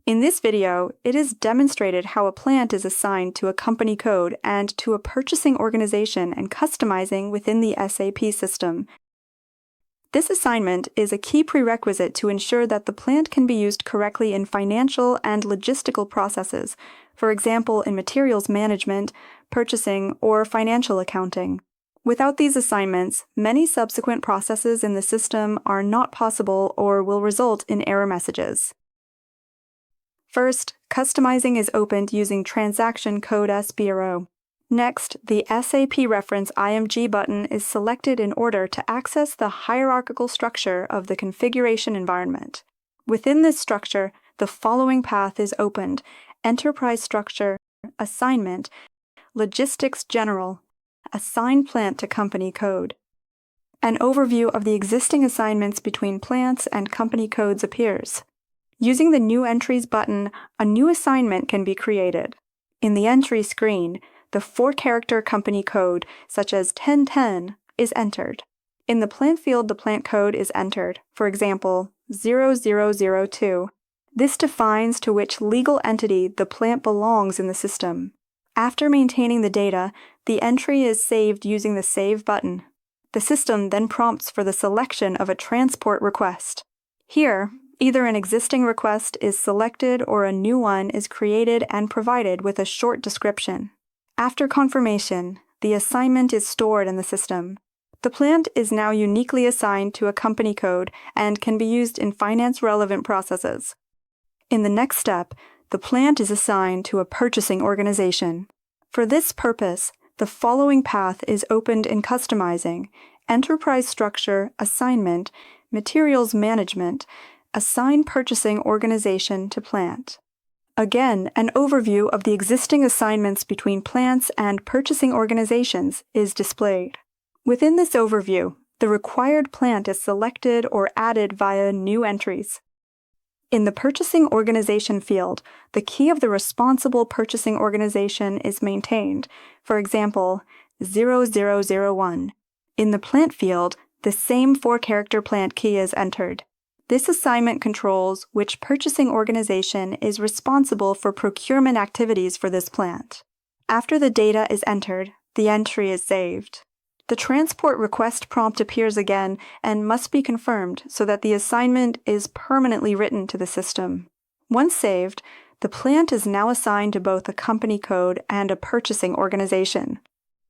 In this video, it is demonstrated how a plant is assigned to a company code and to a purchasing organization and customizing within the SAP system. This assignment is a key prerequisite to ensure that the plant can be used correctly in financial and logistical processes, for example in materials management, purchasing, or financial accounting. Without these assignments, many subsequent processes in the system are not possible or will result in error messages. First, customizing is opened using Transaction Code SBRO. Next, the SAP reference IMG button is selected in order to access the hierarchical structure of the configuration environment. Within this structure, the following path is opened: Enterprise Structure, Assignment, Logistics General, Assign Plant to Company Code. An overview of the existing assignments between plants and company codes appears. Using the New Entries button, a new assignment can be created. In the entry screen, the 4-character company code, such as 1010, is entered. In the plant field, the plant code is entered, for example, 0002. This defines to which legal entity the plant belongs in the system. After maintaining the data, the entry is saved using the Save button. The system then prompts for the selection of a transport request. Here, either an existing request is selected or a new one is created and provided with a short description. After confirmation, the assignment is stored in the system. The plant is now uniquely assigned to a company code and can be used in finance-relevant processes. In the next step, the plant is assigned to a purchasing organization. For this purpose, the following path is opened in Customizing: Enterprise Structure, Assignment, Materials Management, Assign Purchasing Organization to Plant. Again, an overview of the existing assignments between plants and purchasing organizations is displayed. Within this overview, the required plant is selected or added via New Entries. In the Purchasing Organization field, the key of the responsible purchasing organization is maintained, for example, 0001. In the Plant field, the same 4-character plant key is entered. This assignment controls which purchasing organization is responsible for procurement activities for this plant. After the data is entered, the entry is saved. The transport request prompt appears again and must be confirmed so that the assignment is permanently written to the system. Once saved, the plant is now assigned to both a company code and a purchasing organization.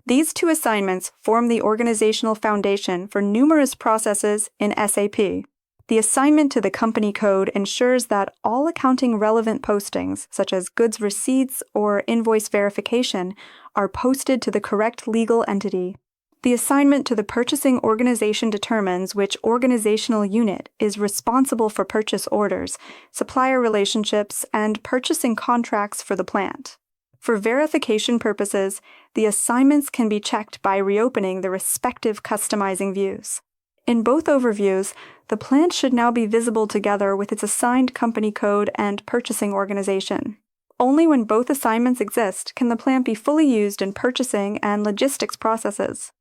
These two assignments form the organizational foundation for numerous processes in SAP. The assignment to the company code ensures that all accounting-relevant postings, such as goods receipts or invoice verification, are posted to the correct legal entity. The assignment to the purchasing organization determines which organizational unit is responsible for purchase orders, supplier relationships, and purchasing contracts for the plant. For verification purposes, the assignments can be checked by reopening the respective customizing views. In both overviews, the plant should now be visible together with its assigned company code and purchasing organization. Only when both assignments exist can the plant be fully used in purchasing and logistics processes.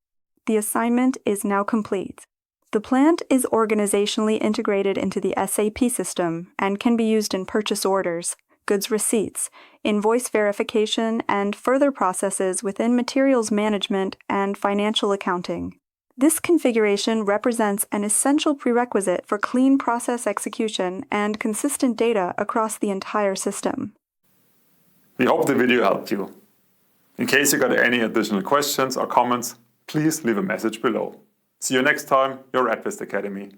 The assignment is now complete. The plant is organizationally integrated into the SAP system and can be used in purchase orders, goods receipts, invoice verification, and further processes within materials management and financial accounting. This configuration represents an essential prerequisite for clean process execution and consistent data across the entire system. We hope the video helped you. In case you got any additional questions or comments, please leave a message below. See you next time, your advist-Academy.